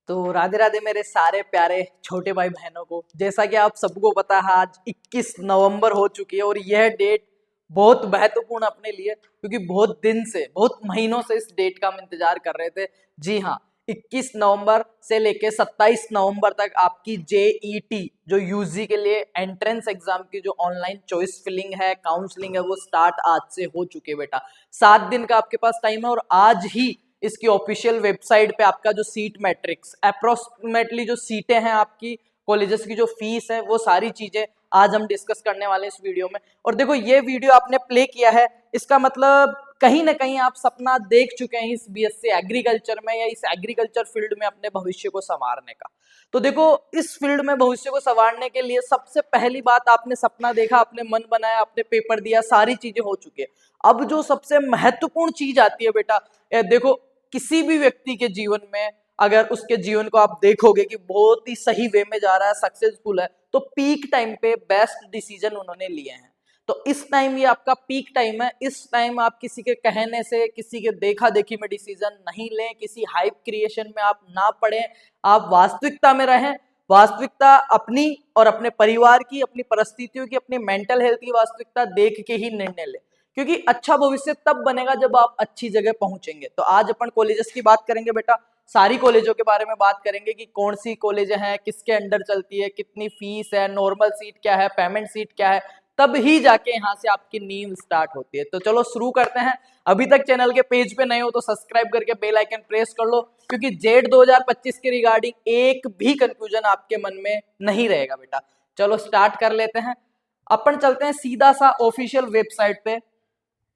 तो राधे राधे मेरे सारे प्यारे छोटे भाई बहनों को। जैसा कि आप सबको पता है आज 21 नवंबर हो चुकी है और यह डेट बहुत महत्वपूर्ण अपने लिए, क्योंकि बहुत दिन से बहुत महीनों से इस डेट का हम इंतजार कर रहे थे। जी हाँ, 21 नवंबर से लेके 27 नवंबर तक आपकी जेईटी जो यूजी के लिए एंट्रेंस एग्जाम की जो ऑनलाइन चॉइस फिलिंग है, काउंसलिंग है, वो स्टार्ट आज से हो चुके हैं बेटा। 7 दिन का आपके पास टाइम है और आज ही इसकी ऑफिशियल वेबसाइट पे आपका जो सीट मैट्रिक्स अप्रोक्सीमेटली जो सीटें हैं आपकी कॉलेजेस की, जो फीस है, वो सारी चीजें आज हम डिस्कस करने वाले हैं इस वीडियो में। और देखो, ये वीडियो आपने प्ले किया है, इसका मतलब कहीं ना कहीं आप सपना देख चुके हैं इस बीएससी एग्रीकल्चर में या इस एग्रीकल्चर फील्ड में अपने भविष्य को संवारने का। तो देखो, इस फील्ड में भविष्य को संवारने के लिए सबसे पहली बात, आपने सपना देखा, आपने मन बनाया, आपने पेपर दिया, सारी चीजें हो चुकी है। अब जो सबसे महत्वपूर्ण चीज आती है बेटा, देखो, किसी भी व्यक्ति के जीवन में अगर उसके जीवन को आप देखोगे कि बहुत ही सही वे में जा रहा है, सक्सेसफुल है, तो पीक टाइम पे बेस्ट डिसीजन उन्होंने लिए हैं। तो इस टाइम ये आपका पीक टाइम है। इस टाइम आप किसी के कहने से, किसी के देखा देखी में डिसीजन नहीं लें, किसी हाइप क्रिएशन में आप ना पड़े, आप वास्तविकता में रहें। वास्तविकता अपनी और अपने परिवार की, अपनी परिस्थितियों की, अपनी मेंटल हेल्थ की वास्तविकता देख के ही निर्णय लें, क्योंकि अच्छा भविष्य तब बनेगा जब आप अच्छी जगह पहुंचेंगे। तो आज अपन कॉलेजेस की बात करेंगे बेटा, सारी कॉलेजों के बारे में बात करेंगे कि कौन सी कॉलेज हैं, किसके अंडर चलती है, कितनी फीस है, नॉर्मल सीट क्या है, पेमेंट सीट क्या है, तब ही जाके यहाँ से आपकी नींव स्टार्ट होती है। तो चलो शुरू करते हैं। अभी तक चैनल के पेज पे नए हो तो सब्सक्राइब करके बेल आइकन प्रेस कर लो, क्योंकि जेट 2025 के रिगार्डिंग एक भी कंफ्यूजन आपके मन में नहीं रहेगा बेटा। चलो स्टार्ट कर लेते हैं। अपन चलते हैं सीधा सा ऑफिशियल वेबसाइट पे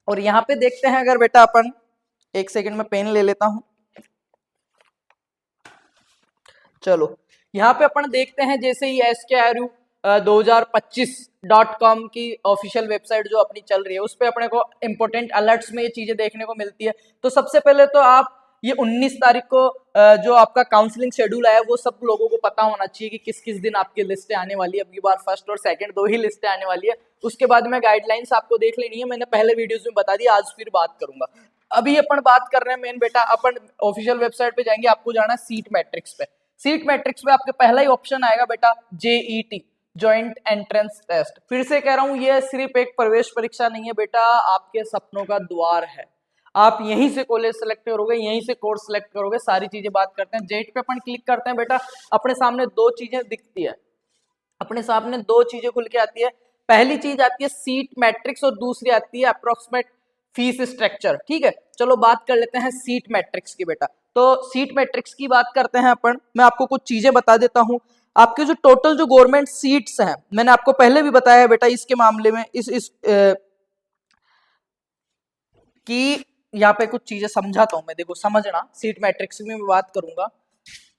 और यहाँ पे देखते हैं। अगर बेटा अपन, एक सेकंड में पेन ले लेता हूं। चलो यहाँ पे अपन देखते हैं, जैसे ही SKRU 2025.com की ऑफिशियल वेबसाइट जो अपनी चल रही है, उस पे अपने को इंपॉर्टेंट अलर्ट्स में ये चीजें देखने को मिलती है। तो सबसे पहले तो आप ये 19 तारीख को जो आपका काउंसलिंग शेड्यूल है, वो सब लोगों को पता होना चाहिए कि किस किस दिन आपकी लिस्टें आने वाली है। अगली बार फर्स्ट और सेकंड दो ही लिस्टें आने वाली है। उसके बाद में गाइडलाइंस आपको देख लेनी है, मैंने पहले वीडियोस में बता दिया, आज फिर बात करूंगा। अभी अपन बात कर रहे हैं मेन बेटा, अपन ऑफिशियल वेबसाइट पे जाएंगे, आपको जाना है सीट मैट्रिक्स पे। सीट मैट्रिक्स पे आपके पहला ही ऑप्शन आएगा बेटा जेईटी, जॉइंट एंट्रेंस टेस्ट। फिर से कह रहा हूं, ये सिर्फ एक प्रवेश परीक्षा नहीं है बेटा, आपके सपनों का द्वार है। आप यहीं से कॉलेज सेलेक्ट करोगे, यहीं से कोर्स सेलेक्ट करोगे, सारी चीजें बात करते हैं। जेट पे अपन क्लिक करते हैं बेटा, अपने सामने दो चीजें दिखती है, अपने सामने दो चीजें खुल के आती है। पहली चीज आती है सीट मैट्रिक्स और दूसरी आती है अप्रोक्सीमेट फीस स्ट्रक्चर। ठीक है, चलो बात कर लेते हैं सीट मैट्रिक्स की बेटा। तो सीट मैट्रिक्स की बात करते हैं अपन। मैं आपको कुछ चीजें बता देता हूं। आपके जो टोटल जो गवर्नमेंट सीट्स हैं, मैंने आपको पहले भी बताया है बेटा इसके मामले में, कि यहाँ पे कुछ चीजें समझाता हूं मैं, देखो समझना। सीट मैट्रिक्स में मैं बात करूंगा।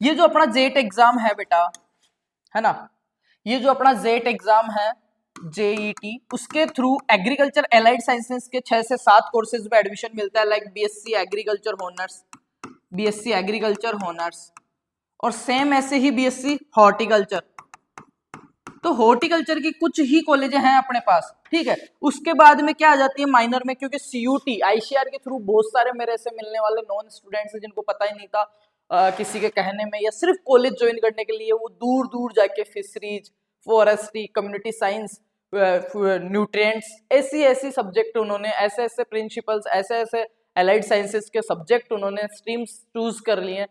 ये जो अपना जेट एग्जाम है बेटा, है ना, ये जो अपना जेट एग्जाम है जेईटी, उसके थ्रू एग्रीकल्चर एलाइड साइंसेस के 6 से 7 कोर्सेज में एडमिशन मिलता है, like BSc agriculture honours, BSc agriculture honours, और सेम ऐसे ही बीएससी हॉर्टिकल्चर। तो हॉर्टिकल्चर की कुछ ही कॉलेजें हैं अपने पास। ठीक है, उसके बाद में क्या आ जाती है माइनर में, क्योंकि सीयूटी आईसीआर के थ्रू बहुत सारे मेरे से मिलने वाले नॉन स्टूडेंट्स हैं जिनको पता ही नहीं था, किसी के कहने में या सिर्फ कॉलेज ज्वाइन करने के लिए वो दूर दूर जाके fisheries, forestry, community science, nutrients, ऐसी ऐसी सब्जेक्ट उन्होंने, ऐसे ऐसे प्रिंसिपल्स, ऐसे ऐसे एलाइड साइंसेस के सब्जेक्ट उन्होंने स्ट्रीम्स चूज कर लिए।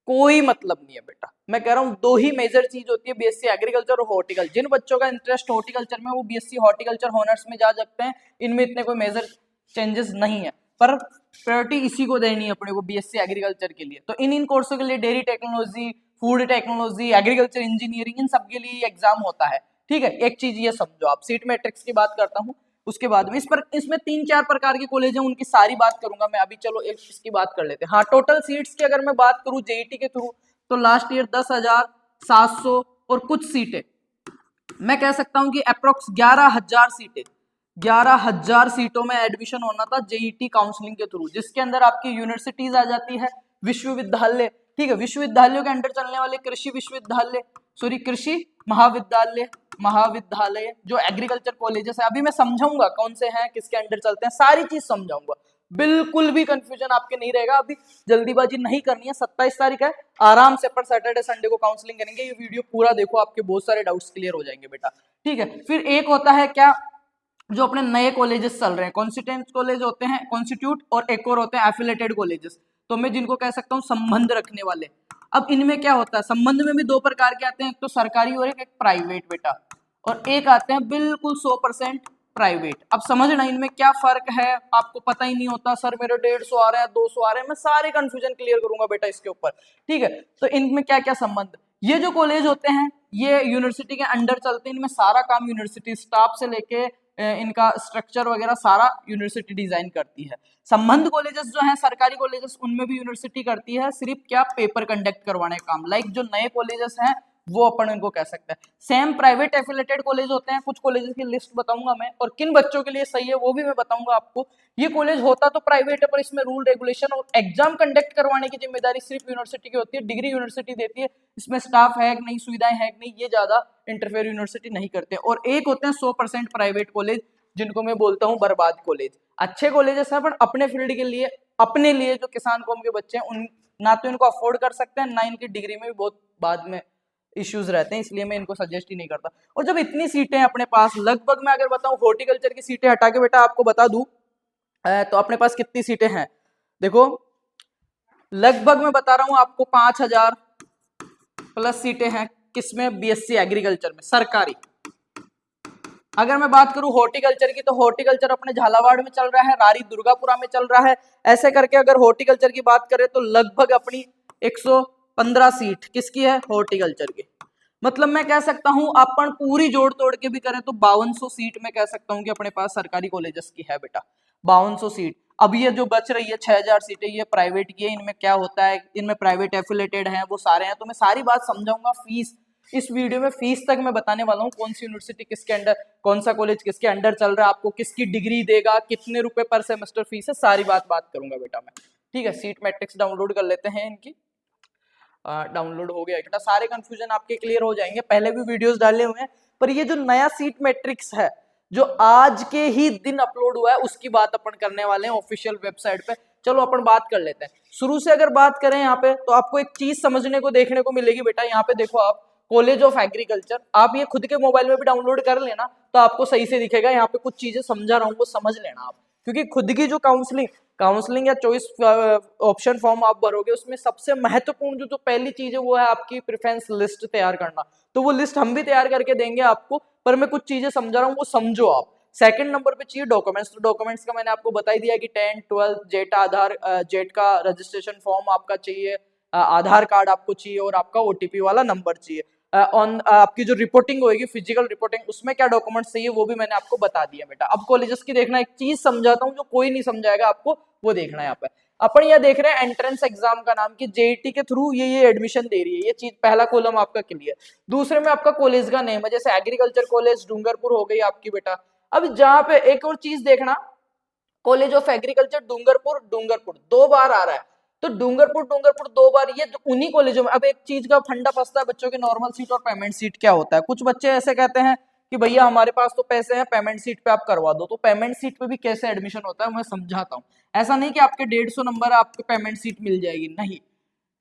कोई मतलब नहीं है बेटा, मैं कह रहा हूँ दो ही मेजर चीज होती है, बीएससी एग्रीकल्चर और हॉर्टिकल्चर। जिन बच्चों का इंटरेस्ट हॉर्टिकल्चर में, वो बीएससी हॉर्टिकल्चर हॉनर्स में जा सकते हैं, इनमें इतने कोई मेजर चेंजेस नहीं है, पर प्रायोरिटी इसी को देनी है अपने को बीएससी एग्रीकल्चर के लिए। तो इन कोर्सों के लिए dairy technology, food technology, agriculture engineering, इन सब के लिए एग्जाम होता है। ठीक है, एक चीज ये समझो आप। सीट मैट्रिक्स की बात करता हूँ, उसके बाद में इसमें 3-4 प्रकार के कॉलेज हैं, उनकी सारी बात करूंगा मैं। अभी चलो एक इसकी बात कर लेते हैं। हाँ, टोटल सीट्स की अगर मैं बात करूं जेईटी के थ्रू, तो लास्ट ईयर 10,700 और कुछ सीटें, मैं कह सकता हूं कि अप्रोक्स 11,000 सीटें, 11,000 सीटों में एडमिशन होना था जेईटी काउंसलिंग के थ्रू, जिसके अंदर आपकी यूनिवर्सिटीज आ जाती है, विश्वविद्यालय। ठीक है, विश्वविद्यालयों के अंडर चलने वाले कृषि विश्वविद्यालय, सॉरी कृषि महाविद्यालय जो एग्रीकल्चर कॉलेजेस है, अभी मैं समझाऊंगा कौन से हैं, किसके अंडर चलते हैं, सारी चीज समझाऊंगा। बिल्कुल भी कंफ्यूजन आपके नहीं रहेगा। अभी जल्दीबाजी नहीं करनी है, 27 तारीख है, आराम से अपन सैटरडे संडे को काउंसलिंग करेंगे। ये वीडियो पूरा देखो, आपके बहुत सारे डाउट्स क्लियर हो जाएंगे बेटा, ठीक है। फिर एक होता है क्या, जो अपने नए कॉलेजेस चल रहे हैं, कॉन्स्टिट्यूंट कॉलेज होते हैं, कॉन्स्टिट्यूट, और एक और होते हैं एफिलेटेड कॉलेजेस। तो मैं जिनको कह सकता हूँ संबंध रखने वाले। अब इनमें क्या होता है, संबंध में भी दो प्रकार के आते हैं, एक तो सरकारी और एक प्राइवेट बेटा, और एक आते हैं बिल्कुल 100% प्राइवेट। अब समझना इनमें क्या फर्क है, आपको पता ही नहीं होता, सर मेरे 150 आ रहे हैं, 200 आ रहे हैं, मैं सारे कंफ्यूजन क्लियर करूंगा बेटा इसके ऊपर, ठीक है। तो इनमें क्या क्या संबंध, ये जो कॉलेज होते हैं ये यूनिवर्सिटी के अंडर चलते हैं, इनमें सारा काम यूनिवर्सिटी स्टाफ से लेके इनका स्ट्रक्चर वगैरह सारा यूनिवर्सिटी डिजाइन करती है। संबंध कॉलेजेस जो हैं सरकारी कॉलेजेस, उनमें भी यूनिवर्सिटी करती है, सिर्फ क्या पेपर कंडक्ट करवाने का काम। लाइक जो नए कॉलेजेस हैं वो अपन इनको कह सकते हैं। सेम प्राइवेट एफिलेटेड कॉलेज होते हैं, कुछ कॉलेजेस की लिस्ट बताऊंगा मैं, और किन बच्चों के लिए सही है वो भी मैं बताऊंगा आपको। ये कॉलेज होता तो प्राइवेट है, पर इसमें रूल रेगुलेशन और एग्जाम कंडक्ट करवाने की जिम्मेदारी सिर्फ यूनिवर्सिटी की होती है, डिग्री यूनिवर्सिटी देती है, इसमें स्टाफ है कि नहीं, सुविधाएं है कि नहीं, ये ज्यादा इंटरफेयर यूनिवर्सिटी नहीं करते। और एक होते हैं 100% प्राइवेट कॉलेज, जिनको मैं बोलता हूँ बर्बाद कॉलेज। अच्छे कॉलेजेस हैं, पर अपने फील्ड के लिए, अपने लिए जो किसान कौम के बच्चे हैं, उन ना तो इनको अफोर्ड कर सकते हैं, ना इनकी डिग्री में भी बहुत बाद में इश्यूज रहते हैं, इसलिए मैं इनको सजेस्ट ही नहीं करता। और जब इतनी सीटें अपने पास, लगभग मैं अगर बताऊं हॉर्टिकल्चर की सीटें हटा के बेटा आपको बता दूं, तो अपने पास कितनी सीटें हैं, देखो लगभग मैं बता रहा हूं आपको 5000 प्लस सीटें हैं, किसमें, बीएससी एग्रीकल्चर में, सरकारी। अगर मैं बात करूं हॉर्टिकल्चर की, तो हॉर्टिकल्चर अपने झालावाड़ में चल रहा है, रारी दुर्गापुरा में चल रहा है। ऐसे करके अगर हॉर्टिकल्चर की बात करें तो लगभग अपनी 115 सीट किसकी है, हॉर्टिकल्चर की। मतलब मैं कह सकता हूं अपन पूरी जोड़ तोड़ के भी करें तो 5200 सीट में कह सकता हूं कि अपने पास सरकारी कॉलेजेस की है बेटा, 5200 सीट। अब ये जो बच रही है 6000 सीटें, ये प्राइवेट की है। इनमें क्या होता है, इनमें प्राइवेट एफिलेटेड हैं, वो सारे हैं, तो मैं सारी बात समझाऊंगा। फीस इस वीडियो में फीस तक मैं बताने वाला हूँ, कौन सी यूनिवर्सिटी किसके अंडर, कौन सा कॉलेज किसके अंडर चल रहा है, आपको किसकी डिग्री देगा, कितने रुपए पर सेमेस्टर फीस है, सारी बात करूंगा बेटा मैं, ठीक है। सीट मैट्रिक्स डाउनलोड कर लेते हैं इनकी, डाउनलोड हो गया बेटा, सारे कंफ्यूजन आपके क्लियर हो जाएंगे, पहले भी वीडियोस डाले हुए हैं। पर ये जो नया सीट मैट्रिक्स है जो आज के ही दिन अपलोड हुआ है, उसकी बात अपन करने वाले हैं ऑफिशियल वेबसाइट पे। चलो अपन बात कर लेते हैं शुरू से। अगर बात करें यहाँ पे, तो आपको एक चीज समझने को देखने को मिलेगी बेटा, यहाँ पे देखो आप, कॉलेज ऑफ एग्रीकल्चर, आप ये खुद के मोबाइल में भी डाउनलोड कर लेना तो आपको सही से दिखेगा। यहाँ पे कुछ चीजें समझा रहा हूँ वो समझ लेना आप, क्योंकि खुद की जो काउंसलिंग या चॉइस ऑप्शन फॉर्म आप भरोगे, उसमें सबसे महत्वपूर्ण जो पहली चीज है वो है आपकी प्रेफरेंस लिस्ट तैयार करना। तो वो लिस्ट हम भी तैयार करके देंगे आपको, पर मैं कुछ चीजें समझा रहा हूँ वो समझो आप। सेकंड नंबर पे चाहिए डॉक्यूमेंट्स, तो डॉक्यूमेंट्स का मैंने आपको बता ही दिया कि 10, 12 जेट आधार, जेट का रजिस्ट्रेशन फॉर्म आपका चाहिए, आधार कार्ड आपको चाहिए, और आपका ओटीपी वाला नंबर चाहिए। ऑन आपकी जो रिपोर्टिंग होगी, फिजिकल रिपोर्टिंग, उसमें क्या डॉक्यूमेंट्स चाहिए वो भी मैंने आपको बता दिया बेटा। अब कॉलेजेस की देखना, एक चीज समझाता हूँ जो कोई नहीं समझाएगा आपको, वो देखना है। यहाँ पे अपन यह देख रहे हैं एंट्रेंस एग्जाम का नाम, कि जेईटी के थ्रू ये एडमिशन दे रही है, ये चीज पहला कॉलम आपका क्लियर। दूसरे में आपका कॉलेज का नेम है, जैसे एग्रीकल्चर कॉलेज डूंगरपुर हो गई आपकी बेटा। अब जहाँ पे एक और चीज देखना, college of agriculture Dungarpur, Dungarpur 2 बार आ रहा है, तो डूंगरपुर 2 बार, ये उन्हीं कॉलेजों में। अब एक चीज का फंडा फंसता है बच्चों के, नॉर्मल सीट और पेमेंट सीट क्या होता है। कुछ बच्चे ऐसे कहते हैं कि भैया हमारे पास तो पैसे हैं, पेमेंट सीट पे आप करवा दो। तो पेमेंट सीट पे भी कैसे एडमिशन होता है मैं समझाता हूँ। ऐसा नहीं कि आपके 150 नंबर आपको पेमेंट सीट मिल जाएगी, नहीं,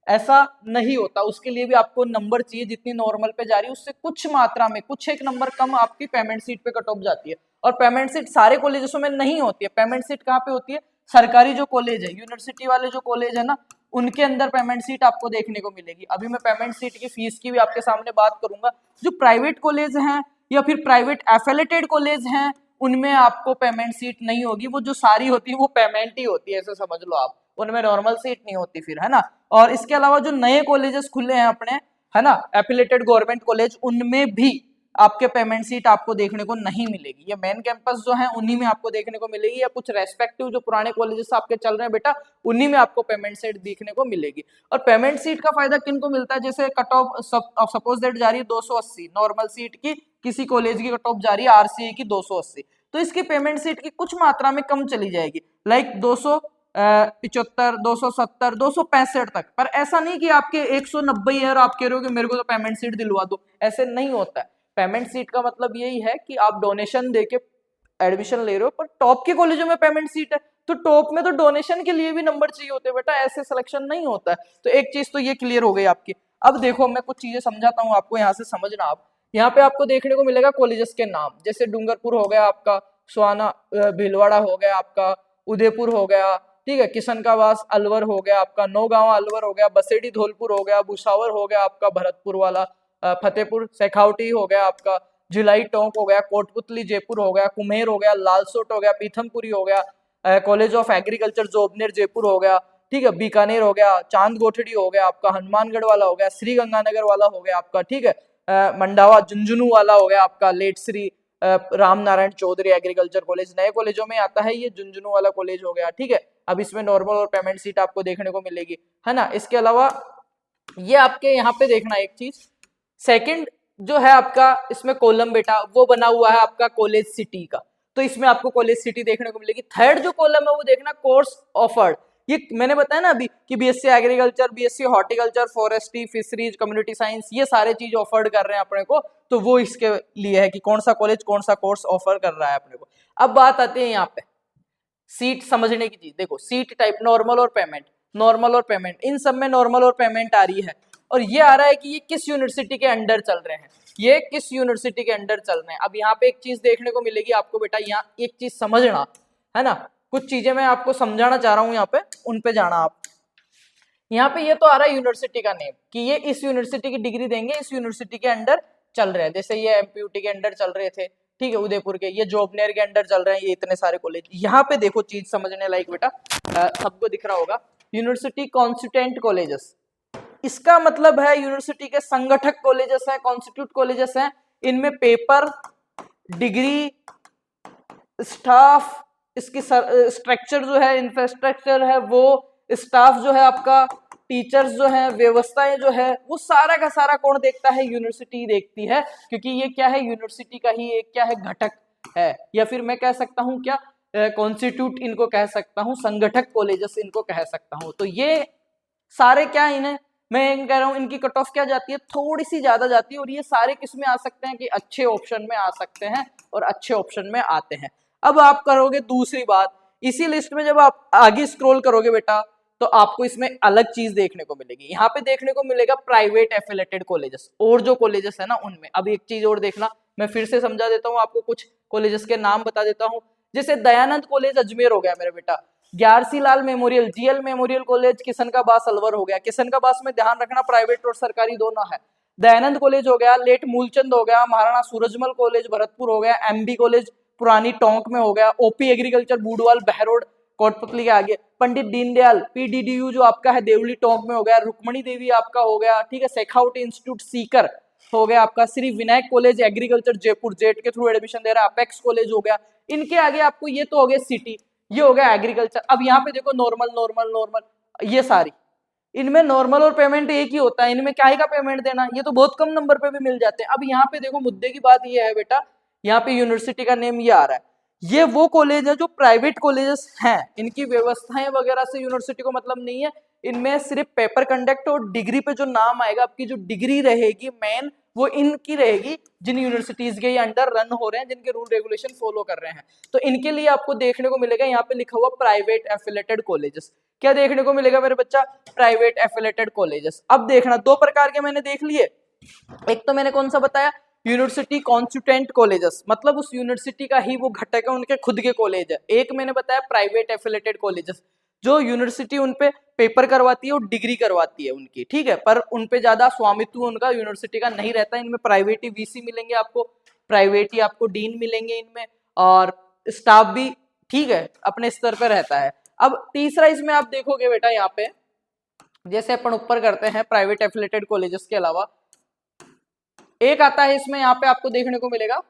ऐसा नहीं होता। उसके लिए भी आपको नंबर चाहिए, जितनी नॉर्मल पे जा रही है उससे कुछ मात्रा में, कुछ एक नंबर कम आपकी पेमेंट सीट पे कट ऑफ जाती है। और पेमेंट सीट सारे कॉलेजों में नहीं होती है। पेमेंट सीट कहाँ पे होती है, सरकारी जो कॉलेज है, यूनिवर्सिटी वाले जो कॉलेज है ना, उनके अंदर पेमेंट सीट आपको देखने को मिलेगी। अभी मैं पेमेंट सीट की फीस की भी आपके सामने बात करूंगा। जो प्राइवेट कॉलेज हैं या फिर प्राइवेट एफिलेटेड कॉलेज हैं, उनमें आपको पेमेंट सीट नहीं होगी, वो जो सारी होती है वो पेमेंट ही होती है, ऐसे समझ लो आप, उनमें नॉर्मल सीट नहीं होती फिर, है ना। और इसके अलावा जो नए कॉलेजेस खुले हैं अपने, है ना, एफिलेटेड गवर्नमेंट कॉलेज, उनमें भी आपके पेमेंट सीट आपको देखने को नहीं मिलेगी। ये मेन कैंपस जो है उन्हीं में आपको देखने को मिलेगी, या कुछ रेस्पेक्टिव जो पुराने कॉलेजेस आपके चल रहे हैं बेटा, उन्हीं में आपको पेमेंट सीट देखने को मिलेगी। और पेमेंट सीट का फायदा किन को मिलता है, जैसे कट ऑफ सपोज दैट जा रही है 280 नॉर्मल सीट की, किसी कॉलेज की कट ऑफ जा रही है आरसीए की 280, तो इसकी पेमेंट सीट की कुछ मात्रा में कम चली जाएगी, लाइक 275, 270, 265 तक। पर ऐसा नहीं कि आपके 190 है और आप कह रहे हो कि मेरे को तो पेमेंट सीट दिलवा दो, ऐसे नहीं होता है। पेमेंट सीट का मतलब यही है कि आप डोनेशन देके एडमिशन ले रहे हो पर टॉप के कॉलेजों में पेमेंट सीट है, तो टॉप में तो डोनेशन के लिए भी नंबर चाहिए होते हैं बेटा, ऐसे सिलेक्शन नहीं होता है। तो एक चीज तो ये क्लियर हो गई आपकी। अब देखो मैं कुछ चीजें समझाता हूँ आपको, यहाँ से समझना आप। यहाँ पे आपको देखने को मिलेगा कॉलेजेस के नाम, जैसे डूंगरपुर हो गया आपका, स्वाना भीलवाड़ा हो गया आपका, उदयपुर हो गया, ठीक है, किशनकावास अलवर हो गया आपका, नौगांव अलवर हो गया, बसेड़ी धौलपुर हो गया, भुसावर हो गया आपका भरतपुर वाला, फतेहपुर शेखावटी हो गया आपका, भिलाई टोंक हो गया, कोटपुतली जयपुर हो गया, कुम्हेर हो गया, लालसोट हो गया, पीथमपुरी हो गया, college of agriculture Jobner Jaipur हो गया, ठीक है, बीकानेर हो गया, चांद गोठड़ी हो गया आपका, हनुमानगढ़ वाला हो गया, श्री गंगानगर वाला हो गया आपका, ठीक है, मंडावा झुंझुनू वाला हो गया आपका, late Shri Ram Narayan Chaudhary agriculture college, नए कॉलेजों में आता है ये झुंझुनू वाला कॉलेज हो गया, ठीक है। अब इसमें नॉर्मल और पेमेंट सीट आपको देखने को मिलेगी, है ना। इसके अलावा ये आपके यहाँ पे देखना एक चीज, सेकंड जो है आपका इसमें कॉलम बेटा वो बना हुआ है आपका कॉलेज सिटी का, तो इसमें आपको कॉलेज सिटी देखने को मिलेगी। थर्ड जो कॉलम है वो देखना कोर्स ऑफर्ड, ये मैंने बताया ना अभी कि BSc agriculture, BSc horticulture, forestry, fisheries, community science, ये सारे चीज ऑफर्ड कर रहे हैं अपने को, तो वो इसके लिए है कि कौन सा कॉलेज कौन सा कोर्स ऑफर कर रहा है अपने को। अब बात आती है यहाँ पे सीट समझने की चीज, देखो सीट टाइप नॉर्मल और पेमेंट, नॉर्मल और पेमेंट, इन सब में नॉर्मल और पेमेंट आ रही है, और ये आ रहा है कि ये किस यूनिवर्सिटी के अंडर चल रहे हैं, ये किस यूनिवर्सिटी के अंडर चल रहे हैं। अब यहाँ पे एक चीज देखने को मिलेगी आपको बेटा, यहाँ एक चीज समझना है ना, कुछ चीजें मैं आपको समझाना चाह रहा हूँ यहाँ पे, उन पे जाना आप। यहाँ पे ये तो आ रहा है यूनिवर्सिटी का नेम कि ये इस यूनिवर्सिटी की डिग्री देंगे, इस यूनिवर्सिटी के अंडर चल रहे हैं, जैसे ये एमपीयूटी के अंडर चल रहे थे, ठीक है, उदयपुर के, ये जोबनेर के अंडर चल रहे हैं, ये इतने सारे कॉलेज। यहाँ पे देखो चीज समझने लायक बेटा, सबको दिख रहा होगा, यूनिवर्सिटी कॉन्स्टिट्यूएंट कॉलेजेस, इसका मतलब है यूनिवर्सिटी के संगठक कॉलेजेस हैं, कॉन्स्टिट्यूट कॉलेजेस हैं, इनमें पेपर, डिग्री, स्टाफ, इसकी स्ट्रक्चर जो है, इंफ्रास्ट्रक्चर है वो, स्टाफ जो है आपका, टीचर्स जो है, व्यवस्थाएं जो है, वो सारा का सारा कौन देखता है, यूनिवर्सिटी देखती है, क्योंकि ये क्या है, यूनिवर्सिटी का ही एक क्या है, घटक है, या फिर मैं कह सकता हूं क्या, कॉन्स्टिट्यूट इनको कह सकता हूं, संगठक कॉलेजेस इनको कह सकता हूं। तो ये सारे क्या, इन्हें मैं कह रहा हूं इनकी कट ऑफ क्या जाती है, थोड़ी सी ज्यादा जाती है, और ये सारे किस में आ सकते हैं कि अच्छे ऑप्शन में आ सकते हैं, और अच्छे ऑप्शन में आते हैं। अब आप करोगे दूसरी बात, इसी लिस्ट में जब आप आगे स्क्रॉल करोगे बेटा, तो आपको इसमें अलग चीज देखने को मिलेगी, यहाँ पे देखने को मिलेगा प्राइवेट एफिलेटेड कॉलेजेस, और जो कॉलेजेस है ना उनमें। अब एक चीज और देखना, मैं फिर से समझा देता हूँ आपको, कुछ कॉलेजेस के नाम बता देता हूँ, जैसे दयानंद कॉलेज अजमेर हो गया मेरे बेटा, Gyarsi Lal memorial, GL memorial college Kishankabas Alwar हो गया, किशनकाबास में ध्यान रखना प्राइवेट और सरकारी दोनों है, दयानंद कॉलेज हो गया, लेट मूलचंद हो गया, महाराणा सूरजमल कॉलेज भरतपुर हो गया, एमबी कॉलेज पुरानी टोंक में हो गया, ओपी एग्रीकल्चर बूडवाल बहरोड कोटपुतली के आगे, पंडित दीनदयाल पीडीडीयू जो आपका है देवली टोंक में हो गया, रुक्मणी देवी आपका हो गया, ठीक है, शेखावटी इंस्टीट्यूट सीकर हो गया आपका, Shri Vinayak college agriculture Jaipur, jet के थ्रू एडमिशन दे रहा है, अपेक्स कॉलेज हो गया। इनके आगे आपको ये तो हो गया सिटी, ये हो गया एग्रीकल्चर। अब यहाँ पे देखो नॉर्मल नॉर्मल नॉर्मल, ये सारी, इनमें नॉर्मल और पेमेंट एक ही होता है, इनमें क्या ही का पेमेंट देना, ये तो बहुत कम नंबर पे भी मिल जाते हैं। अब यहाँ पे देखो मुद्दे की बात ये है बेटा, यहाँ पे यूनिवर्सिटी का नेम ये आ रहा है, ये वो कॉलेज है जो प्राइवेट कॉलेजेस हैं, इनकी व्यवस्थाएं वगैरह से यूनिवर्सिटी को मतलब नहीं है, इनमें सिर्फ पेपर कंडक्ट और डिग्री पे जो नाम आएगा, आपकी जो डिग्री रहेगी मेन वो इनकी रहेगी, जिन यूनिवर्सिटीज के अंडर रन हो रहे हैं, जिनके रूल रेगुलेशन फॉलो कर रहे हैं। तो इनके लिए आपको देखने को मिलेगा यहाँ पे लिखा हुआ प्राइवेट एफिलेटेड कॉलेजेस। क्या देखने को मिलेगा मेरे बच्चा, प्राइवेट एफिलेटेड कॉलेजेस। अब देखना दो प्रकार के मैंने देख लिए, एक तो मैंने कौन सा बताया, यूनिवर्सिटी कॉन्स्टिट्यूएंट कॉलेजेस, मतलब उस यूनिवर्सिटी का ही वो घटक है, उनके खुद के कॉलेज है। एक मैंने बताया प्राइवेट एफिलेटेड कॉलेजेस, जो यूनिवर्सिटी उनपे पेपर करवाती है और डिग्री करवाती है उनकी, ठीक है, पर उनपे ज्यादा स्वामित्व उनका यूनिवर्सिटी का नहीं रहता। इनमें प्राइवेट ही वीसी मिलेंगे आपको, प्राइवेट ही आपको डीन मिलेंगे इनमें, और स्टाफ भी ठीक है अपने स्तर पर रहता है। अब तीसरा इसमें आप देखोगे बेटा, यहाँ पे जैसे अपन ऊपर करते हैं प्राइवेट एफिलेटेड कॉलेजेस के अलावा एक आता है इसमें, यहाँ पे आपको देखने को मिलेगा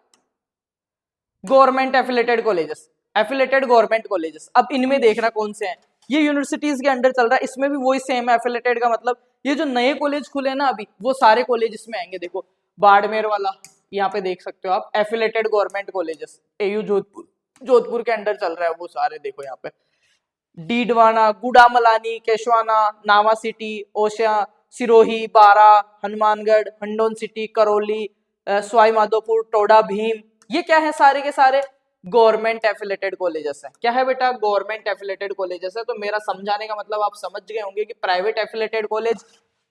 government affiliated colleges, affiliated government colleges. अब इनमें देखना कौन से हैं, ये यूनिवर्सिटीज के अंडर चल रहा है, इसमें भी वही सेम है एफिलेटेड का मतलब, ये जो नए कॉलेज खुले ना अभी, वो सारे कॉलेज इसमें आएंगे। देखो बाड़मेर वाला यहाँ पे देख सकते हो आप, affiliated government colleges, AU Jodhpur के अंडर चल रहा है वो सारे, देखो यहाँ पे डीडवाना, गुड़ामलानी, केशवाना, नावा सिटी, ओशिया, सिरोही, बारा, हनुमानगढ़, हंडोन सिटी, करौली, सवाई माधोपुर, टोडा भीम, ये क्या है सारे के सारे गवर्नमेंट एफिलेटेड कॉलेजेस है। क्या है बेटा? गवर्नमेंट एफिलेटेड कॉलेजेस है। तो मेरा समझाने का मतलब आप समझ गए होंगे कि private affiliated college,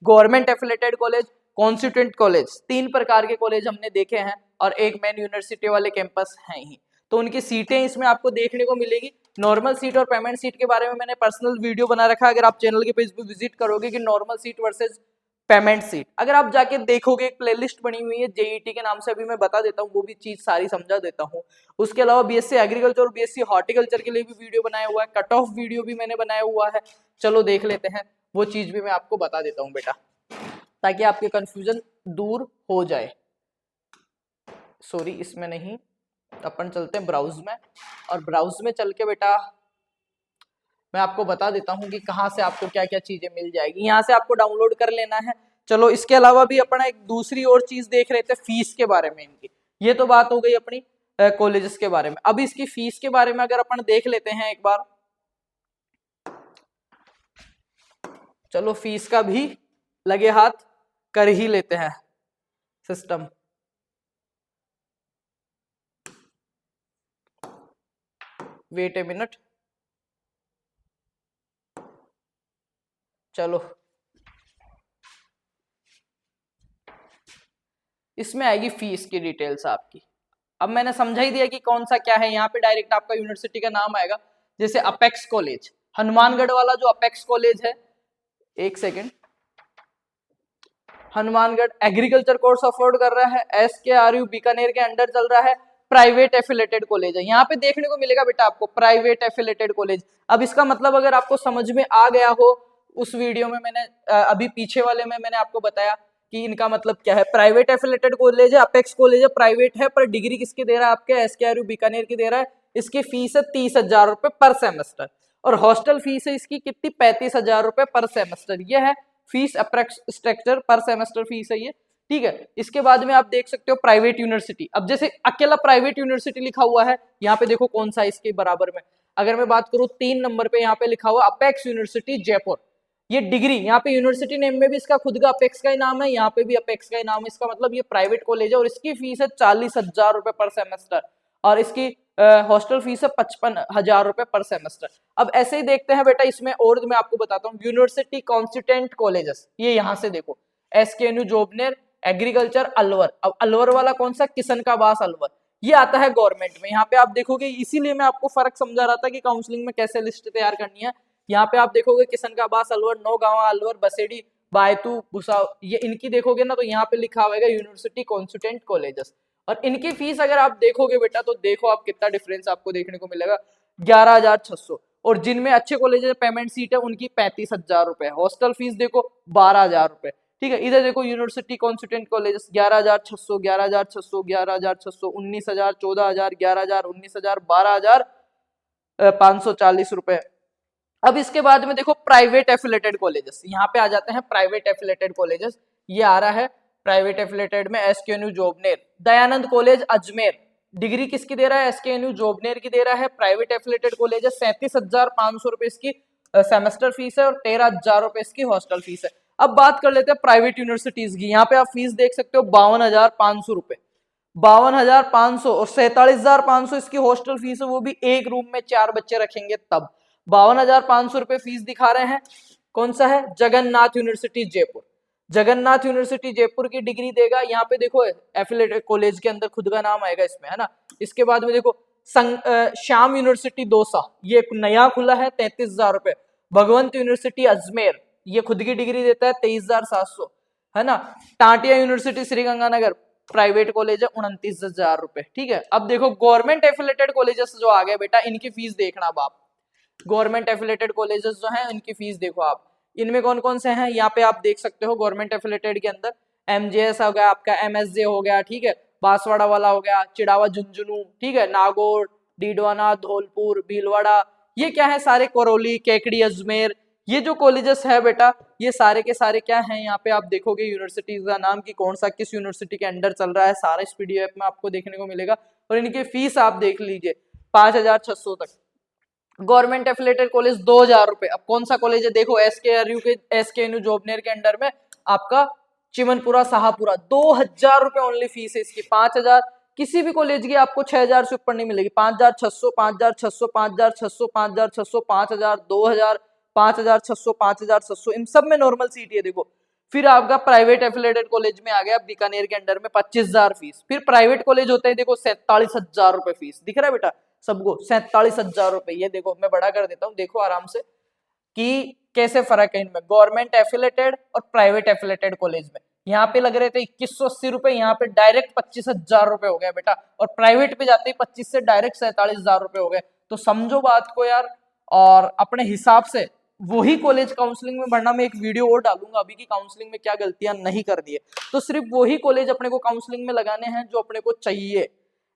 government affiliated college, constituent college, 3 प्रकार के कॉलेज हमने देखे हैं और एक मेन यूनिवर्सिटी वाले कैंपस हैं ही। तो उनकी सीटें इसमें आपको देखने को मिलेगी। नॉर्मल सीट और पेमेंट सीट के बारे में मैंने पर्सनल वीडियो बना रखा है, अगर आप चैनल के पेज पे विजिट करोगे कि normal seat versus payment seat, अगर आप जाके देखोगे एक प्लेलिस्ट बनी हुई है जेईटी के नाम से, अभी मैं बता देता हूँ, वो भी चीज सारी समझा देता हूँ। उसके अलावा बीएससी एग्रीकल्चर और बीएससी हॉर्टिकल्चर के लिए भी वीडियो बनाया हुआ है, कट ऑफ वीडियो भी मैंने बनाया हुआ है, चलो देख लेते हैं, वो चीज भी मैं आपको बता देता हूँ बेटा, ताकि आपके कंफ्यूजन दूर हो जाए। सॉरी, इसमें नहीं, अपन चलते हैं ब्राउज में, और ब्राउज में चल के बेटा मैं आपको बता देता हूँ कि कहाँ से आपको क्या क्या चीजें मिल जाएगी, यहाँ से आपको डाउनलोड कर लेना है। चलो इसके अलावा भी अपन एक दूसरी और चीज देख रहे थे फीस के बारे में इनकी। ये तो बात हो गई अपनी कॉलेजेस के बारे में। अब इसकी फीस के बारे में अगर अपन देख लेते हैं एक बार, चलो फीस का भी लगे हाथ कर ही लेते हैं सिस्टम। वेट ए मिनट, चलो इसमें आएगी फीस की डिटेल्स आपकी। अब मैंने समझा ही दिया कि कौन सा क्या है, यहाँ पे डायरेक्ट आपका यूनिवर्सिटी का नाम आएगा, जैसे अपेक्स कॉलेज, हनुमानगढ़ वाला जो अपेक्स कॉलेज है, एक second, Hanumangarh agriculture course afford कर रहा है, SKRU बीकानेर के अंडर चल रहा है, प्राइवेट एफिलेटेड कॉलेज है। यहाँ पे देखने को मिलेगा बेटा आपको प्राइवेट एफिलेटेड कॉलेज। अब इसका मतलब अगर आपको समझ में आ गया हो, उस वीडियो में मैंने अभी पीछे वाले में मैंने आपको बताया कि इनका मतलब क्या है। प्राइवेट एफिलेटेड कॉलेज है, अपेक्स कॉलेज है, प्राइवेट है, पर डिग्री किसकी दे रहा है? आपके SKRU बीकानेर की दे रहा है। इसकी फीस है 30,000 रुपए पर सेमेस्टर, और हॉस्टल फीस है इसकी कितनी? 35,000 रुपए पर सेमेस्टर। यह है फीस अप्रेक्स स्ट्रक्चर, पर सेमेस्टर फीस है ये, ठीक है। इसके बाद में आप देख सकते हो प्राइवेट यूनिवर्सिटी। अब जैसे अकेला प्राइवेट यूनिवर्सिटी लिखा हुआ है, यहाँ पे देखो कौन सा इसके बराबर में, अगर मैं बात करूं 3 नंबर पे यहाँ पे लिखा हुआ अपेक्स यूनिवर्सिटी जयपुर। ये डिग्री, यहाँ पे यूनिवर्सिटी नेम में भी इसका खुद का अपेक्स का ही नाम है, यहाँ पे भी अपेक्स का ही नाम है, इसका मतलब ये प्राइवेट कॉलेज है, और इसकी फीस है 40,000 रुपए पर सेमेस्टर, और इसकी हॉस्टल फीस है 55,000 रुपए पर सेमेस्टर। अब ऐसे ही देखते हैं बेटा इसमें, और मैं आपको बताता हूँ यूनिवर्सिटी कॉन्स्टिट्यूएंट कॉलेजेस, ये यहाँ से देखो, SKNU जोबनेर, एग्रीकल्चर अलवर। अब अलवर वाला कौन सा? किसनकाबास अलवर, ये आता है गवर्नमेंट में। यहाँ पे आप देखोगे, इसीलिए मैं आपको फर्क समझा रहा था कि काउंसलिंग में कैसे लिस्ट तैयार करनी है। यहाँ पे आप देखोगे किसनकाबास अलवर, नौगांवा अलवर, बसेड़ी, बायतू, भुसाव, ये इनकी देखोगे ना, तो यहाँ पे लिखा हुआ है यूनिवर्सिटी कॉन्स्टिट्यूएंट कॉलेजेस, और इनकी फीस अगर आप देखोगे बेटा, तो देखो आप कितना डिफरेंस आपको देखने को मिलेगा, 11,600। और जिनमें अच्छे कॉलेज पेमेंट सीट है उनकी 35,000 रुपए, हॉस्टल फीस देखो 12,000 रुपए, ठीक है। इधर देखो यूनिवर्सिटी कॉन्स्टिट्यूएंट कॉलेजेस 11,600, 11,600, 11,600, 19,000, 14,000, 11,000, 19,000, 12,540 रुपए। अब इसके बाद में देखो प्राइवेट एफिलेटेड कॉलेजेस, यहाँ पे आ जाते हैं प्राइवेट एफिलेटेड कॉलेजेस। ये आ रहा है प्राइवेट एफिलेटेड में SKNU Jobner, Dayanand college Ajmer, degree किसकी दे रहा है? SKNU जोबनेर की दे रहा है। प्राइवेट एफिलेटेड कॉलेज है, 37,500 रुपए इसकी सेमेस्टर फीस है, और 13,000 रुपए इसकी हॉस्टल फीस है। अब बात कर लेते हैं प्राइवेट यूनिवर्सिटीज की। यहाँ पे आप फीस देख सकते हो 52,500 रुपए, 52,500, और 47,500 इसकी हॉस्टल फीस है, वो भी एक रूम में 4 बच्चे रखेंगे तब। 52,500 रुपए फीस दिखा रहे हैं। कौन सा है? जगन्नाथ यूनिवर्सिटी जयपुर। जगन्नाथ यूनिवर्सिटी जयपुर की डिग्री देगा। यहाँ पे देखो एफिलेटेड कॉलेज के अंदर खुद का नाम आएगा इसमें, है ना। इसके बाद में देखो श्याम यूनिवर्सिटी दौसा, ये नया खुला है, 33,000 रुपए। भगवंत यूनिवर्सिटी अजमेर, ये खुद की डिग्री देता है, 23,700, है ना। Tatia university Sriganganagar, private college है, 29,000 रुपए, ठीक है। अब देखो गवर्नमेंट एफिलेटेड कॉलेजेस जो आ गए बेटा, इनकी फीस देखना बाप। गवर्नमेंट एफिलेटेड कॉलेजेस जो हैं इनकी फीस देखो आप, इनमें कौन कौन से हैं यहाँ पे आप देख सकते हो। गवर्नमेंट एफिलेटेड के अंदर MJS हो गया, आपका MSJ हो गया, ठीक है, बांसवाड़ा वाला हो गया, चिड़ावा झुंझुनू, ठीक है, नागौर, डीडवाना, धौलपुर, भीलवाड़ा, ये क्या है सारे, करौली, केकड़ी, अजमेर, ये जो कॉलेजेस है बेटा, ये सारे के सारे क्या हैं, यहाँ पे आप देखोगे यूनिवर्सिटीज का नाम, की कौन सा किस यूनिवर्सिटी के अंडर चल रहा है, सारा इस PDF में आपको देखने को मिलेगा। और इनकी फीस आप देख लीजिए 5,600 तक। गवर्नमेंट एफिलेटेड कॉलेज 2,000 रुपए। अब कौन सा कॉलेज है? देखो SKRU के, SKNU जोबनेर के अंडर में आपका चिमनपुरा शाहपुरा, 2,000 रुपए ओनली फीस है इसकी। 5,000 किसी भी कॉलेज की आपको 6,000 से ऊपर नहीं मिलेगी। 5,600, 5,600, 5,600, 5,600, 5,000, 2,000, 5,600, 5,600, इन सब में नॉर्मल सीट है देखो। फिर आपका प्राइवेट एफिलेटेड कॉलेज में आ गया बीकानेर के अंडर में 25,000 फीस। फिर प्राइवेट कॉलेज होते हैं देखो 47,000 रुपए फीस। दिख रहा है बेटा सबको 47,000 रुपए। ये देखो मैं बड़ा कर देता हूँ, देखो आराम से कि कैसे फर्क है इनमें गवर्नमेंट एफिलेटेड और प्राइवेट एफिलेटेड कॉलेज में। यहाँ पे लग रहे थे 2180 रुपए, यहाँ पे डायरेक्ट 25,000 रुपए हो गए बेटा। और प्राइवेट पे जाते ही 25 से डायरेक्ट 47,000 रुपए हो गए। तो समझो बात को यार, और अपने हिसाब से वही कॉलेज काउंसलिंग में भरना। मैं एक वीडियो और डालूंगा अभी की काउंसलिंग में क्या गलतियां नहीं कर दी है। तो सिर्फ वही कॉलेज अपने को काउंसलिंग में लगाने हैं जो अपने को चाहिए,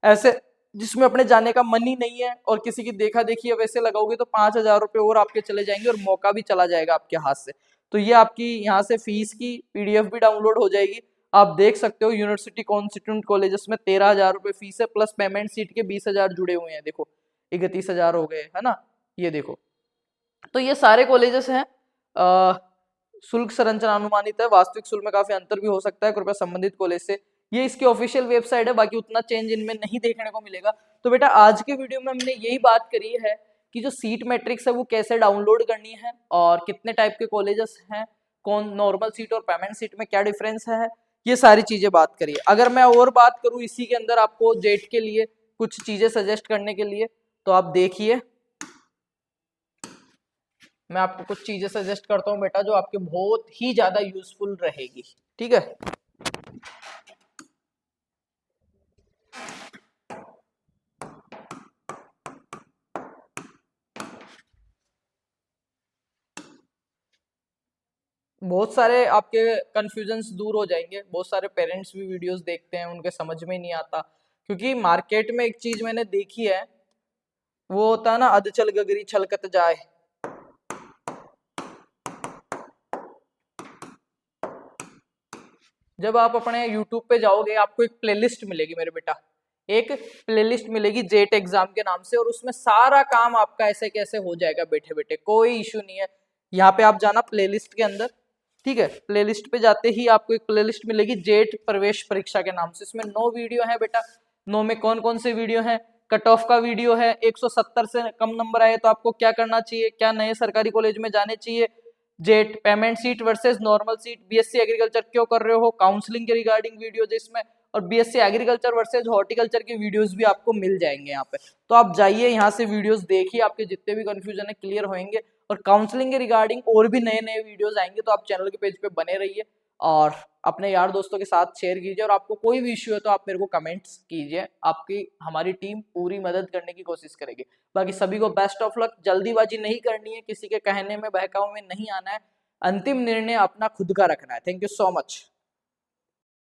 ऐसे जिसमें अपने जाने का मन ही नहीं है और किसी की देखा देखी वैसे लगाओगे तो 5,000 रुपए और आपके चले जाएंगे और मौका भी चला जाएगा आपके हाथ से। तो ये आपकी यहाँ से फीस की पीडीएफ भी डाउनलोड हो जाएगी, आप देख सकते हो। यूनिवर्सिटी कॉन्स्टिट्यूंट कॉलेजेस में 13,000 रुपए फीस है, प्लस पेमेंट सीट के 20,000 जुड़े हुए हैं। देखो 31,000 हो गए है ना, ये देखो। तो ये सारे कॉलेजेस हैं। शुल्क संरचना अनुमानित है, वास्तविक शुल्क में काफी अंतर भी हो सकता है, कृपया संबंधित कॉलेज से। ये इसकी ऑफिशियल वेबसाइट है, बाकी उतना चेंज इनमें नहीं देखने को मिलेगा। तो बेटा आज के वीडियो में हमने यही बात करी है कि जो सीट मैट्रिक्स है वो कैसे डाउनलोड करनी है और कितने टाइप के कॉलेजेस हैं, कौन नॉर्मल सीट और पेमेंट सीट में क्या डिफरेंस है, ये सारी चीजें बात करिए। अगर मैं और बात करूं इसी के अंदर आपको जेट के लिए कुछ चीजें सजेस्ट करने के लिए, तो आप देखिए मैं आपको कुछ चीजें सजेस्ट करता हूं बेटा जो आपके बहुत ही ज्यादा यूजफुल रहेगी, ठीक है। बहुत सारे आपके कंफ्यूजन्स दूर हो जाएंगे। बहुत सारे पेरेंट्स भी वीडियोस देखते हैं, उनके समझ में नहीं आता, क्योंकि मार्केट में एक चीज मैंने देखी है, वो होता है ना अध चल गगरी छलकत जाए। जब आप अपने YouTube पे जाओगे आपको एक प्लेलिस्ट मिलेगी मेरे बेटा, एक प्लेलिस्ट मिलेगी जेट एग्जाम के नाम से, और उसमें सारा काम आपका ऐसे कैसे हो जाएगा बैठे बैठे, कोई इशू नहीं है। यहाँ पे आप जाना प्लेलिस्ट के अंदर, ठीक है। प्लेलिस्ट पे जाते ही आपको एक प्लेलिस्ट मिलेगी जेट प्रवेश परीक्षा के नाम से। इसमें 9 वीडियो है बेटा। 9 में कौन कौन से वीडियो हैं? कट ऑफ का वीडियो है, 170 से कम नंबर आए तो आपको क्या करना चाहिए, क्या नए सरकारी कॉलेज में जाने चाहिए, jet payment seat versus normal seat, BSc agriculture क्यों कर रहे हो, काउंसलिंग के रिगार्डिंग वीडियोज इसमें, और बीएससी एग्रीकल्चर वर्सेस हॉर्टिकल्चर के वीडियोस भी आपको मिल जाएंगे यहाँ पे। तो आप जाइए यहाँ से वीडियोस देखिए, आपके जितने भी कंफ्यूजन है क्लियर होंगे। और काउंसलिंग के रिगार्डिंग और भी नए नए वीडियोस आएंगे, तो आप चैनल के पेज पे बने रहिए और अपने यार दोस्तों के साथ शेयर कीजिए। और आपको कोई भी इश्यू है तो आप मेरे को कमेंट्स कीजिए, आपकी हमारी टीम पूरी मदद करने की कोशिश करेगी। बाकी सभी को बेस्ट ऑफ लक। जल्दीबाजी नहीं करनी है, किसी के कहने में बहकावे में नहीं आना है, अंतिम निर्णय अपना खुद का रखना है। Thank you so much.